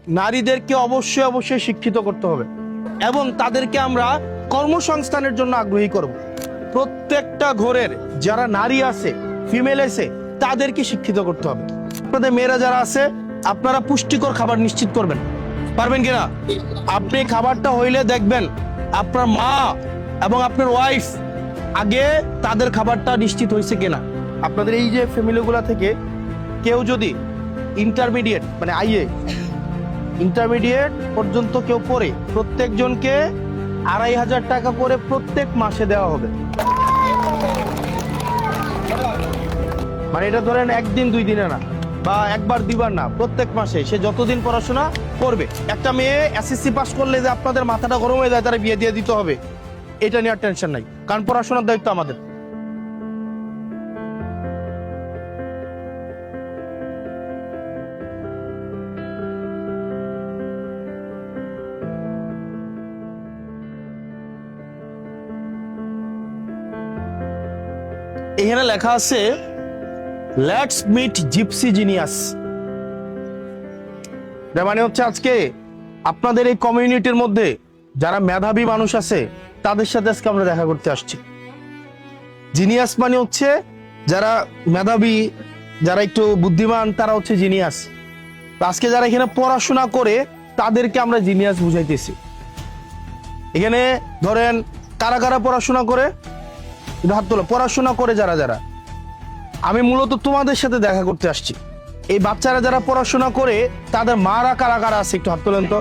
নারীদেরকে অবশ্যই অবশ্যই শিক্ষিত করতে হবে এবং তাদেরকে আমরা কর্মসংস্থানের জন্য আগ্রহী করব। প্রত্যেকটা ঘরের যারা নারী আছে, ফিমেল আছে, তাদেরকে শিক্ষিত করতে হবে। আপনাদের মেয়েরা যারা আছে, আপনারা পুষ্টিকর খাবার নিশ্চিত করবেন, পারবেন কিনা? আপনি খাবারটা হইলে দেখবেন আপনার মা এবং আপনার ওয়াইফ আগে তাদের খাবারটা নিশ্চিত হয়েছে কিনা। আপনাদের এই যে ফ্যামিলিগুলা থেকে কেউ যদি ইন্টারমিডিয়েট মানে আইএ ইন্টারমিডিয়েট পর্যন্ত কেউ পড়ে, প্রত্যেকজনকে 2500 টাকা করে প্রত্যেক মাসে দেওয়া হবে। মানে এটা ধরেন একদিন দুই দিনে না, বা একবার দুইবার না, প্রত্যেক মাসে সে যতদিন পড়াশোনা করবে। একটা মেয়ে এসএসসি পাস করলে যে আপনাদের মাথাটা গরম হয়ে যায় তারা বিয়ে দিয়ে দিতে হবে, এটা নিয়ে আর টেনশন নাই, কারণ পড়াশোনার দায়িত্ব আমাদের। এখানে লেখা আছে লেটস মিট জিপসি জিনিয়াস। মানে হচ্ছে আজকে আপনাদের এই কমিউনিটির মধ্যে যারা মেধাবী মানুষ আছে তাদের সাথে আজকে আমরা দেখা করতে আসছি। জিনিয়াস মানে হচ্ছে যারা মেধাবী, যারা একটু বুদ্ধিমান, তারা হচ্ছে জিনিয়াস। তো আজকে যারা এখানে পড়াশোনা করে তাদেরকে আমরা জিনিয়াস বুঝাইতেছি। এখানে ধরেন কারা কারা পড়াশোনা করে, হাত তোলো। পড়াশোনা করে যারা যারা, আমি মূলত তোমাদের সাথে দেখা করতে আসছি। এই বাচ্চারা যারা পড়াশোনা করে তাদের মারা কারা কারা আছে একটু হাত তোলেন তো।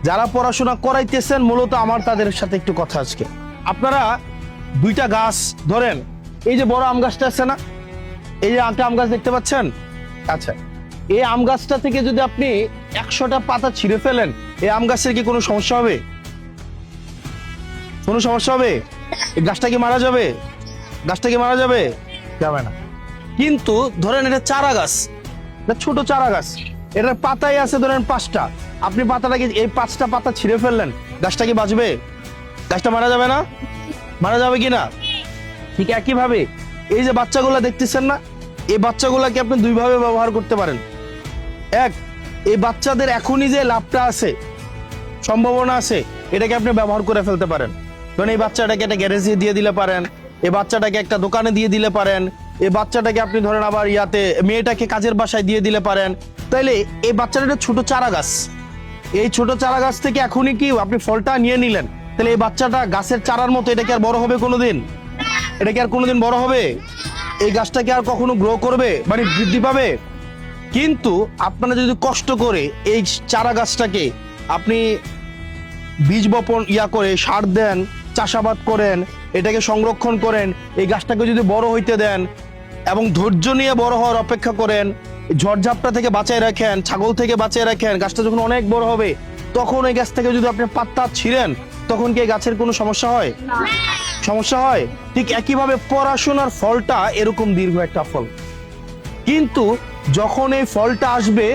যারা পড়াশোনা করাইতেছেন মূলত আমার তাদের সাথে একটু কথা আজকে। আপনারা দুইটা গাছ ধরেন, এই যে বড় আম গাছটা আছে না, এই যে একটা আম গাছ দেখতে পাচ্ছেন, আচ্ছা এই আম গাছটা থেকে যদি আপনি 100টা পাতা ছিঁড়ে ফেলেন, এই আম গাছের কি কোনো সমস্যা হবে? কোনো সমস্যা হবে? এই গাছটা কি মারা যাবে? গাছটা কি মারা যাবে? যাবে না। কিন্তু ধরেন এটা চারা গাছ, ছোট চারা গাছ, এটার পাতাই আছে ধরেন 5টা, আপনি পাতাটাকে এই 5টা পাতা ছিঁড়ে ফেললেন, গাছটা কি বাঁচবে? গাছটা মারা যাবে না? মারা যাবে কিনা? ঠিক একইভাবে এই যে বাচ্চাগুলা দেখতেছেন না, এই বাচ্চাগুলাকে আপনি দুইভাবে ব্যবহার করতে পারেন। এক, এই বাচ্চাদের এখনই যে লাভটা আছে, সম্ভাবনা আছে, এটাকে আপনি ব্যবহার করে ফেলতে পারেন। ধরেন এই বাচ্চাটাকে একটা গ্যারেজে দিয়ে দিলে পারেন, এই বাচ্চাটাকে একটা দোকানে দিয়ে দিলে পারেন, এই বাচ্চাটাকে আপনি ধরেন আবার মেয়েটাকে কাজের বাসায় দিয়ে দিলে পারেন। তাইলে এই বাচ্চাটা ছোট চারা গাছ, এই ছোট চারা গাছ থেকে এখনই কি আপনি ফলটা নিয়ে নিলেন, তাহলে এই বাচ্চাটা গাছের চারার মতো এটা কি আর বড় হবে কোনোদিন? এটা কি আর কোনোদিন বড় হবে? এই গাছটা কি আর কখনো গ্রো করবে, মানে বৃদ্ধি পাবে? কিন্তু আপনারা যদি কষ্ট করে এই চারা গাছটাকে আপনি বীজ বপন করে সার দেন, চাষাবাদ করেন, এটাকে সংরক্ষণ করেন, এই গাছটাকে যদি বড় হইতে দেন এবং ধৈর্য নিয়ে বড় হওয়ার অপেক্ষা করেন, ঝড়ঝাপটা থেকে বাঁচায় রাখেন, ছাগল থেকে বাঁচিয়ে রাখেন, গাছটা যখন অনেক বড় হবে তখন এই গাছ থেকে যদি আপনি পাতা ছিঁড়েন, তখন কি এই গাছের কোনো সমস্যা হয়? সমস্যা হয়। ঠিক একইভাবে পড়াশোনার ফলটা এরকম দীর্ঘ একটা ফল, কিন্তু যখন এই ফলটা আসবে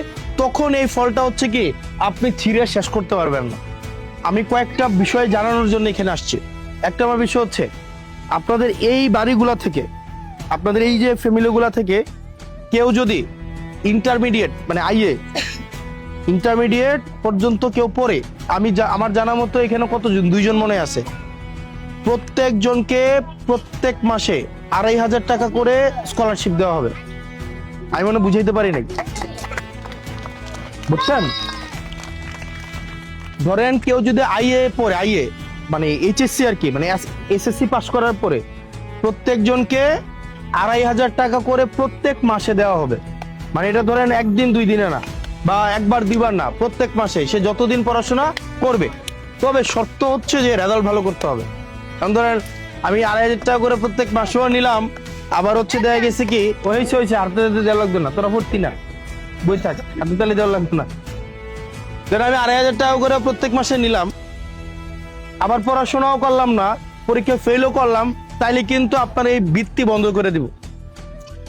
তখন এই ফলটা হচ্ছে কি আপনি ছিঁড়ে শেষ করতে পারবেন না। আমি কয়েকটা বিষয় জানানোর জন্য এখানে আসছি। একটা আমার বিষয় হচ্ছে আপনাদের এই বাড়িগুলা থেকে, আপনাদের এই যে ফ্যামিলিগুলা থেকে কেউ যদি ইন্টারমিডিয়েট মানে আইএ ইন্টারমিডিয়েট পর্যন্ত কেউ পড়ে, আমার জানা মতো এখানে কতজন, 2জন মনে আছে, প্রত্যেকজনকে প্রত্যেক মাসে 2500 টাকা করে স্কলারশিপ দেওয়া হবে। আমি মনে বুঝাইতে পারি নাই, বুঝছেন? ধরেন কেউ যদি আইএ পড়ে, আইএ মানে এইচএসসি আর কি, মানে এসএসসি পাস করার পরে প্রত্যেকজনকে 2500 টাকা করে প্রত্যেক মাসে দেওয়া হবে। মানে এটা ধরেন একদিন দুই দিনে না, বা একবার দুইবার না, প্রত্যেক মাসে সে যতদিন পড়াশোনা করবে। তবে শর্ত হচ্ছে যে রেজাল্ট ভালো করতে হবে। কারণ ধরেন আমি 2500 টাকা করে প্রত্যেক মাসেও নিলাম, আবার হচ্ছে দেখা গেছে কি হয়েছে হাতে দেওয়া লাগবে না, তোরা ভর্তি না, বই থাক, হাতে তালে দেওয়া লাগবে না। ধরেন আমি 2500 টাকা করে প্রত্যেক মাসে নিলাম, আবার পড়াশোনাও করলাম না, পরীক্ষা ফেলও করলাম, তাইলে কিন্তু আপনার এই বৃত্তি বন্ধ করে দিব।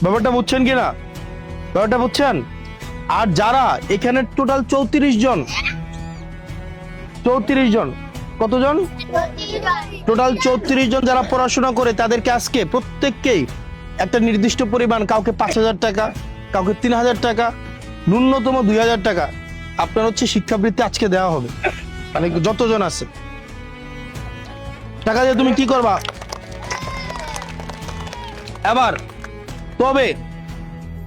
ব্যাপারটা বুঝছেন কিনা? ব্যাপারটা বুঝছেন? আর যারা এখানে টোটাল 34 জন, কতজন? টোটাল 34 জন যারা পড়াশোনা করে, তাদেরকে আজকে প্রত্যেককেই একটা নির্দিষ্ট পরিমাণ, কাউকে 5000 টাকা, কাউকে 3000 টাকা, ন্যূনতম 2000 টাকা আপনার হচ্ছে শিক্ষাবৃত্তি আজকে দেওয়া হবে, মানে যতজন আছে। টাকা দিয়ে তুমি কি করবা এবার? তবে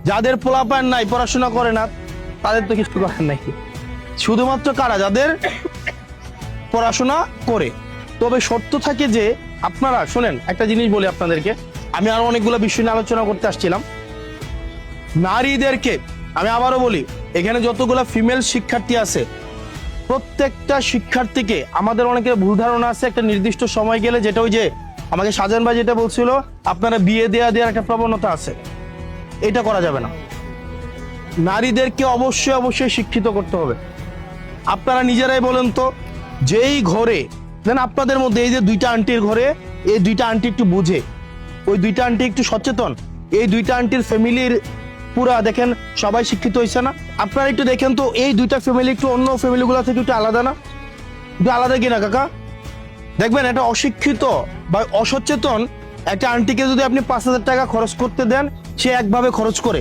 যাদের পোলাপান নাই, পড়াশোনা করে না, তাদের তো কিছু করার নাই। শুধুমাত্র কারা? যাদের পড়াশোনা করে। তবে শর্ত থাকে যে আপনারা শোনেন, একটা জিনিস বলি আপনাদেরকে, আমি আরো অনেকগুলো বিষয় নিয়ে আলোচনা করতে আসছিলাম। নারীদেরকে আমি আবারও বলি, এখানে যতগুলো ফিমেল শিক্ষার্থী আছে, প্রত্যেকটা শিক্ষার্থীকে, আমাদের অনেকের ভুল ধারণা আছে একটা নির্দিষ্ট সময় গেলে, যেটা ওই যে আমাকে সাজান ভাই যেটা বলছিল, আপনারা বিয়ে দেওয়ার একটা প্রবণতা আছে, এটা করা যাবে না। নারীদেরকে অবশ্যই অবশ্যই শিক্ষিত করতে হবে। আপনারা নিজেরাই বলেন তো, যেই ঘরে দেন আপনাদের মধ্যে এই যে দুইটা আন্টির ঘরে, এই দুইটা আন্টি একটু বুঝে, ওই দুইটা আন্টি একটু সচেতন, এই দুইটা আন্টির ফ্যামিলির পুরা দেখেন সবাই শিক্ষিত হয়েছে না? আপনারা একটু দেখেন তো, এই দুইটা ফ্যামিলি একটু অন্য ফ্যামিলিগুলো থেকে একটু আলাদা না? একটু আলাদা কিনা কাকা? দেখবেন একটা অশিক্ষিত বা অসচেতন একটা আন্টিকে যদি আপনি 5,000 টাকা খরচ করতে দেন, সে একভাবে খরচ করে।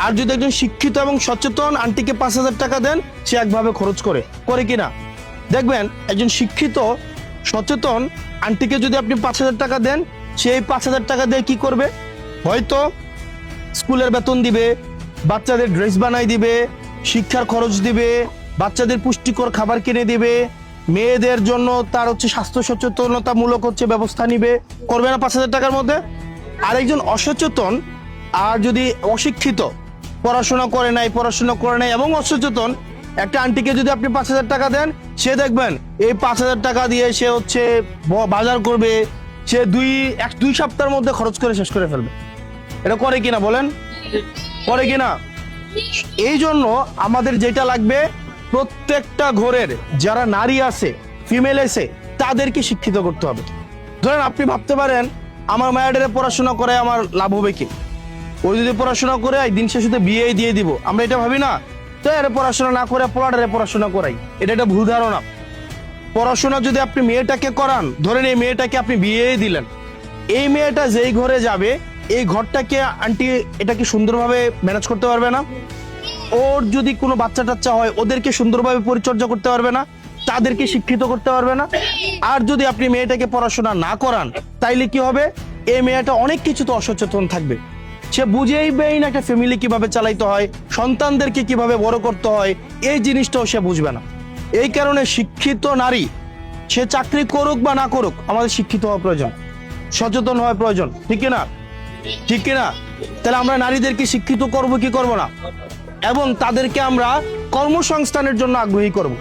আর যদি একজন শিক্ষিত এবং সচেতন আন্টিকে 5,000 টাকা দেন, সে একভাবে খরচ করে কিনা? দেখবেন একজন শিক্ষিত সচেতন আন্টিকে যদি আপনি 5,000 টাকা দেন, সেই 5,000 টাকা দিয়ে কি করবে? হয়তো স্কুলের বেতন দিবে, বাচ্চাদের ড্রেস বানাই দিবে, শিক্ষার খরচ দিবে, বাচ্চাদের পুষ্টিকর খাবার কিনে দিবে, মেয়েদের জন্য তার হচ্ছে স্বাস্থ্য সচেতনতামূলক হচ্ছে ব্যবস্থা নিবে, করবে না 5,000 টাকার মধ্যে? আর একজন অসচেতন আর যদি অশিক্ষিত, পড়াশোনা করে নাই এবং অসচেতন একটা আন্টিকে যদি আপনি 5,000 টাকা দেন, সে দেখবেন এই 5,000 টাকা দিয়ে সে হচ্ছে বাজার করবে, সে দুই সপ্তাহের মধ্যে খরচ করে শেষ করে ফেলবে। এটা করে কিনা বলেন? করে কিনা? এই জন্য আমাদের যেটা লাগবে, প্রত্যেকটা ঘরের যারা নারী আছে, ফিমেল আছে, তাদেরকে শিক্ষিত করতে হবে। ধরেন আপনি ভাবতে পারেন আমার মায়েদের পড়াশোনা করে আমার লাভ হবে কি? ওই যদি পড়াশোনা করে দিন শেষে বিয়ে দিয়ে দিব, আমরা এটা ভাবি না? তো এর পড়াশোনা না করে পোলাটারে পড়াশোনা করাই, এটা একটা ভুল ধারণা। পড়াশোনা যদি আপনি মেয়েটাকে করান, ধরেন এই মেয়েটাকে আপনি বিয়ে দিলেন, এই মেয়েটা যেই ঘরে যাবে, এই ঘরটাকে আন্টি এটা কি সুন্দরভাবে ম্যানেজ করতে পারবে না? ওর যদি কোনো বাচ্চা টাচ্চা হয়, ওদেরকে সুন্দরভাবে পরিচর্যা করতে পারবে না? তাদেরকে শিক্ষিত করতে পারবে না? আর যদি আপনি মেয়েটাকে পড়াশোনা না করান, তাইলে কি হবে? এই মেয়েটা অনেক কিছু তো অসচেতন থাকবে, সে বুঝেইবেই না একটা ফ্যামিলি কিভাবে চালাইতে হয়, সন্তানদেরকে কিভাবে বড় করতে হয়, এই জিনিসটাও সে বুঝবে না। এই কারণে শিক্ষিত নারী, সে চাকরি করুক বা না করুক, আমাদের শিক্ষিত হওয়া প্রয়োজন, সচেতন হওয়া প্রয়োজন, ঠিক কিনা? ঠিক কিনা? তাহলে আমরা নারীদেরকে শিক্ষিত করব কি করব না, এবং তাদেরকে আমরা কর্মসংস্থানের জন্য আগ্রহী করব।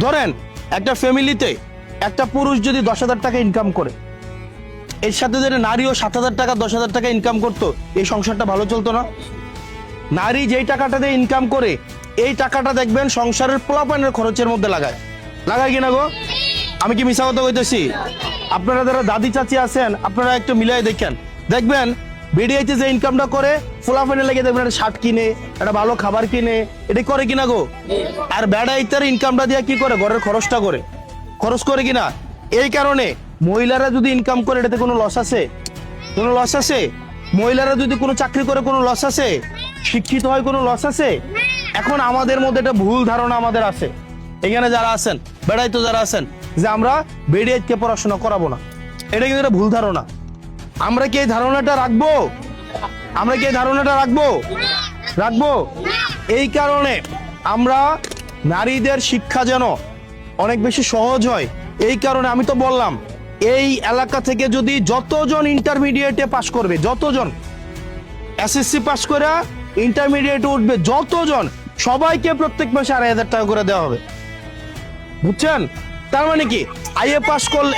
ধরেন একটা ফ্যামিলিতে একটা পুরুষ যদি 10,000 টাকা ইনকাম করে, এর সাথে যদি নারীও 7,000 টাকা 10,000 টাকা ইনকাম করতো, এই সংসারটা ভালো চলতো না? নারী যেই টাকাটা দিয়ে ইনকাম করে, এই টাকাটা দেখবেন সংসারের পোলাপানের খরচের মধ্যে লাগায় কিনা গো? আমি কি মিছা কথা কইতেছি? আপনারা যারা দাদি চাচি আছেন, আপনারা একটু মিলাই দেখবেন বিডিআইতে যে ইনকামটা করে, পোলাপানের লেগে দেখবেন একটা শার্ট কিনে, একটা ভালো খাবার কিনে, এটা করে কিনা গো? আর বেড়াইতার ইনকামটা দিয়ে কি করে? ঘরের খরচটা করে, খরচ করে কিনা? এই কারণে মহিলারা যদি ইনকাম করে, এটাতে কোনো লস আছে? কোনো লস আছে? মহিলারা যদি কোনো চাকরি করে, কোনো লস আছে? শিক্ষিত হয়, কোনো লস আছে? এখন আমাদের মধ্যে একটা ভুল ধারণা আমাদের আছে, এখানে যারা আছেন, বেড়াইতো যারা আছেন, যে আমরা বেড়িয়াইতকে পড়াশোনা করাবো না। এটা কিন্তু একটা ভুল ধারণা। আমরা কি এই ধারণাটা রাখবো? আমরা কি এই ধারণাটা রাখবো? এই কারণে আমরা নারীদের শিক্ষা যেন অনেক বেশি সহজ হয়, এই কারণে আমি তো বললাম, এই এলাকা থেকে যদি যতজন ইন্টারমিডিয়েটে পাশ করবে, যতজন এসএসসি পাশ করে ইন্টারমিডিয়েটে উঠবে, যতজন, সবাইকে প্রত্যেক মাসে 2,500 টাকা করে দেওয়া হবে। বুঝছেন? তার মানে কি, আইএ পাশ করলে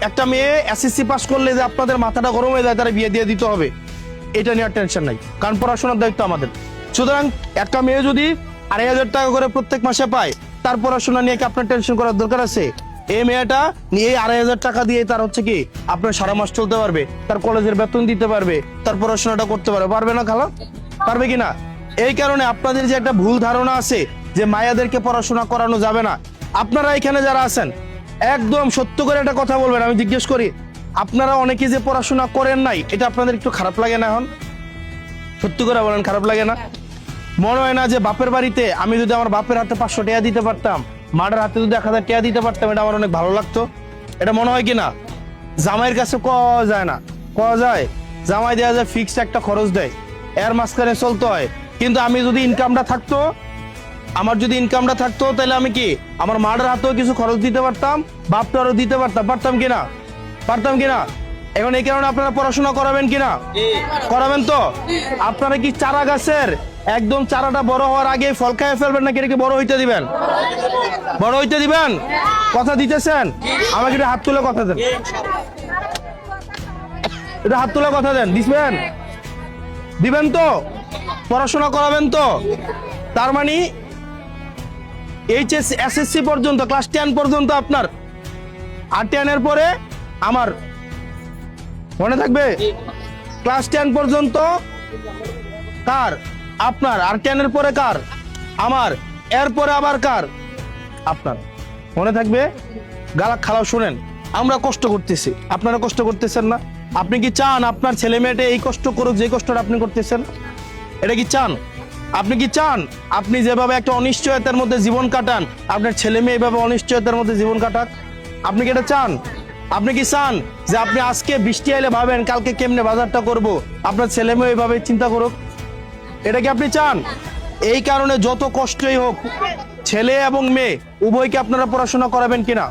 একটা মেয়ে এসএসসি পাশ করলে যে আপনাদের মাথাটা গরম হয়ে যায়, তারা বিয়ে দিয়ে দিতে হবে, এটা নিয়ে টেনশন নাই, কারণ পড়াশোনার দায়িত্ব আমাদের। সুতরাং একটা মেয়ে যদি 2,500 টাকা করে প্রত্যেক মাসে পায়, তার পড়াশোনা নিয়ে কি আপনার টেনশন করার দরকার আছে? এই মেয়েটা নিয়ে 2,500 টাকা দিয়ে তার হচ্ছে কি আপনার সারা মাস চলতে পারবে, তার কলেজের বেতন দিতে পারবে, তার পড়াশোনাটা করতে পারবে না খালা? পারবে কিনা? এই কারণে আপনাদের যে একটা ভুল ধারণা আছে যে মায়াদেরকে পড়াশোনা করানো যাবে না, আপনারা এখানে যারা আছেন একদম সত্য করে একটা কথা বলবেন। আমি জিজ্ঞেস করি, আপনারা অনেকে যে পড়াশোনা করেন নাই, এটা আপনাদের একটু খারাপ লাগে না? এখন সত্যি করে বলেন, খারাপ লাগে না? মনে হয় না যে বাপের বাড়িতে আমি যদি আমার বাপের হাতে 500 টাকা দিতে পারতাম, মাটার হাতে যদি 1000 টাকা দিতে পারতাম, এটা আমার অনেক ভালো লাগতো? এটা মনে হয় কিনা? জামাইয়ের কাছে কওয়া যায় না, কওয়া যায়? জামাই দেওয়া যায় ফিক্সড একটা খরচ দেয়, এর মাঝখানে চলতে হয়। কিন্তু আমি যদি ইনকামটা থাকতো, আমার যদি ইনকামটা থাকতো, তাহলে আমি কি আমার মাটার হাতেও কিছু খরচ দিতে পারতাম, বাপটারও দিতে পারতাম, পারতাম কিনা? পারতাম কিনা? এখন এই কারণে আপনারা পড়াশোনা করাবেন কিনা? করাবেন তো? আপনারা কি চারা গাছের একদম চারাটা বড় হওয়ার আগে ফল খাইয়ে ফেলবেন, নাকি এটাকে বড় হইতে দিবেন? বড় হইতে দিবেন? কথা দিতেছেন? আমাকে একটু হাত তুলে কথা দেন, একটু হাত তুলে কথা দেন। দিবেন? দিবেন তো? পড়াশোনা করাবেন তো? তার মানে এইচএস এসএসসি পর্যন্ত, ক্লাস 10 পর্যন্ত আপনার, আর 10 এর পরে আমার, মনে থাকবে? ক্লাস 10 পর্যন্ত কার? আপনার। আর 10 এর পরে কার? আমার। এরপরে আবার কার? আপনার। মনে থাকবে? গালা খালাও শুনেন, আমরা কষ্ট করতেছি, আপনারা কষ্ট করতেছেন না? আপনি কি চান আপনার ছেলে মেয়েটা এই কষ্ট করুক যে কষ্টটা আপনি করতেছেন? এটা কি চান? আপনি কি চান আপনি যেভাবে একটা অনিশ্চয়তার মধ্যে জীবন কাটান, আপনার ছেলে মেয়ে এইভাবে অনিশ্চয়তার মধ্যে জীবন কাটাক? আপনি কি এটা চান? আপনি কি চান যে আপনি আজকে বৃষ্টি আইলে ভাবেন কালকে কেমনে বাজারটা করব, আপনার ছেলে মেয়ে এইভাবে চিন্তা করুক? এটা কি আপনি চান? এই কারণে যত কষ্টই হোক, ছেলে এবং মেয়ে উভয়কে আপনারা পড়াশোনা করাবেন কিনা?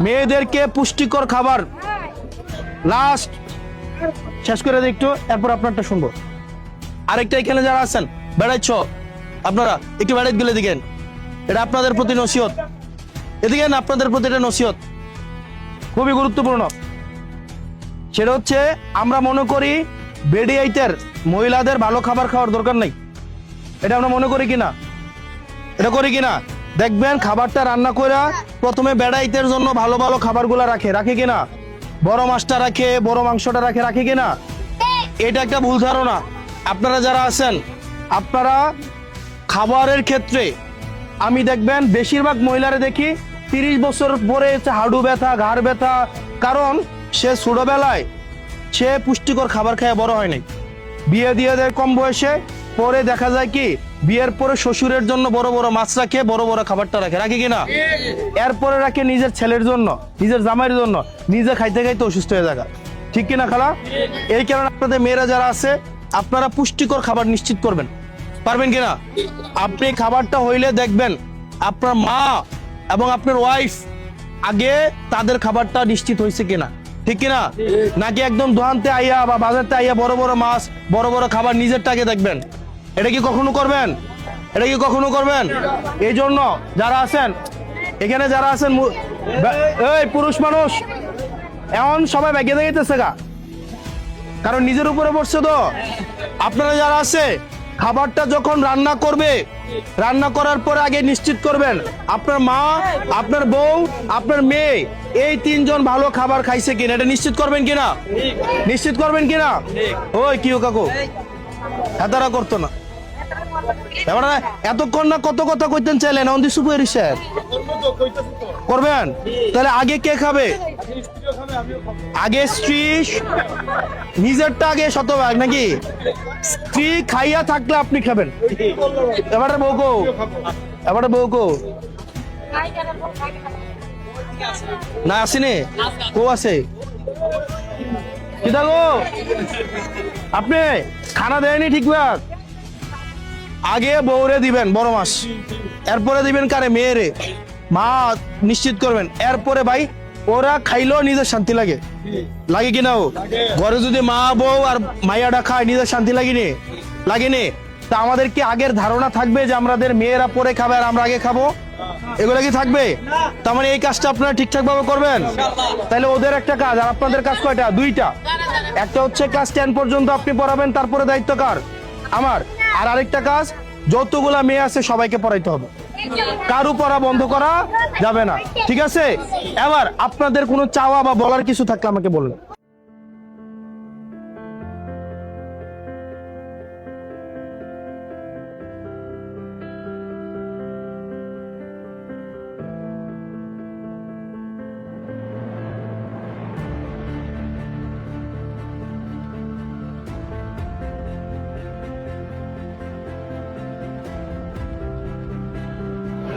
মেয়েদেরকে পুষ্টিকর খাবার, লাস্ট শেষ করে দিই একটু, এরপর আপনারটা শুনবো। আরেকটা, এখানে যারা আছেন বেড়াইছ, আপনারা একটু বেড়াইতে গেলে দিকেন, এটা আপনাদের প্রতি নসিহত, এদিকে আপনাদের প্রতি এটা নসিহত, খুবই গুরুত্বপূর্ণ। সেটা হচ্ছে, আমরা মনে করি বেডিয়াইতের মহিলাদের ভালো খাবার খাওয়ার দরকার নাই, এটা আমরা মনে করি কিনা? এটা করি কিনা? দেখবেন খাবারটা রান্না করে প্রথমে বেড়াইতের জন্য ভালো ভালো খাবারগুলা রাখে কিনা? বড় মাছটা রাখে, বড় মাংসটা রাখে কিনা? এটা একটা ভুল ধারণা। আপনারা যারা আছেন, আপনারা খাবারের ক্ষেত্রে আমি দেখবেন বেশিরভাগ মহিলারা দেখি 30 বছর পরে হাঁটু ব্যথা, ঘাড় ব্যথা, কারণ সে ছোটবেলায় সে পুষ্টিকর খাবার খেয়ে বড় হয় নাই, বিয়ে দিয়ে দেয় কম বয়সে, পরে দেখা যায় কি বিয়ের পরে শ্বশুরের জন্য বড় বড় মাছ রাখে, বড় বড় খাবারটা রাখে কিনা? এরপরে রাখে নিজের ছেলের জন্য, নিজের জামাইয়ের জন্য, নিজে খাইতে খাইতে অসুস্থ হয়ে যায়, ঠিক কিনা খালা? এই কারণে আপনাদের মেয়েরা যারা আছে, আপনারা পুষ্টিকর খাবার নিশ্চিত করবেন, পারবেন কিনা? আপনি খাবারটা হইলে দেখবেন আপনার মা এবং আপনার ওয়াইফ আগে তাদের খাবারটা নিশ্চিত হয়েছে কিনা, ঠিক কিনা? নাকি একদম দোকানতে আইয়া বা বাজারতে আইয়া বড় বড় মাছ, বড় বড় খাবার নিজেরটাকে দেখবেন? এটা কি কখনো করবেন? এটা কি কখনো করবেন? এই জন্য যারা আছেন এখানে, যারা আছেন এই পুরুষ মানুষ, এমন সবাই ব্যাগে দেখেছে গা, কারণ নিজের উপরে পড়ছে তো। আপনারা যারা আছে, খাবারটা যখন রান্না করবে, রান্না করার পরে আগে নিশ্চিত করবেন আপনার মা, আপনার বউ, আপনার মেয়ে, এই 3 জন ভালো খাবার খাইছে কিনা, এটা নিশ্চিত করবেন কিনা? নিশ্চিত করবেন কিনা? ওই কি কাকু হাতারা করতো না, এবারে এতক্ষণ না কত কথা কইতেন চাইলেন, অন দিছু পয়রি স্যার করবেন? তাহলে আগে কে খাবে? আগে স্ত্রী, নিজেরটা আগে শতভাগ, নাকি? স্ত্রী খাইয়া থাকলে আপনি খাবেন। এবারে বউকো, এবারে বউকো না আসেনি, কো আছে কিতা গো? আপনি খানা দেয়নি ঠিকঠাক? আগে বউরে দিবেন বড় মাছ, এরপরে দিবেন কারে? মেয়েরে। মা নিশ্চিত করবেন, এরপরে ভাই ওরা খাইলেও নিজের শান্তি লাগে, লাগে কিনা? ও ঘরে যদি মা বউ আর মাইয়াটা খায়, নিজের শান্তি লাগেনি? লাগেনি? তা আমাদের কি আগের ধারণা থাকবে যে আমাদের মেয়েরা পরে খাবে আর আমরা আগে খাবো? এগুলা কি থাকবে? তার মানে এই কাজটা আপনারা ঠিকঠাক ভাবে করবেন। তাহলে ওদের একটা কাজ আর আপনাদের কাজ কয়টা? 2টা। একটা হচ্ছে ক্লাস 10 পর্যন্ত আপনি পড়াবেন, তারপরে দায়িত্ব কার? আমার। আর আরেকটা কাজ, যতগুলা মেয়ে আছে সবাইকে পড়াইতে হবে, কারু পড়া বন্ধ করা যাবে না, ঠিক আছে? এবার আপনাদের কোনো চাওয়া বা বলার কিছু থাকলে আমাকে বলুন।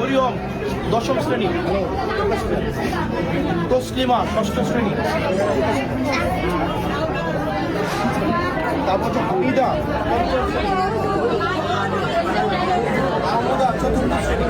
মরিয়ম দশম শ্রেণী, তসলিমা ষষ্ঠ শ্রেণী, তারপর হচ্ছে হামিদা পঞ্চম শ্রেণী, মাহমুদা চতুর্থ শ্রেণী,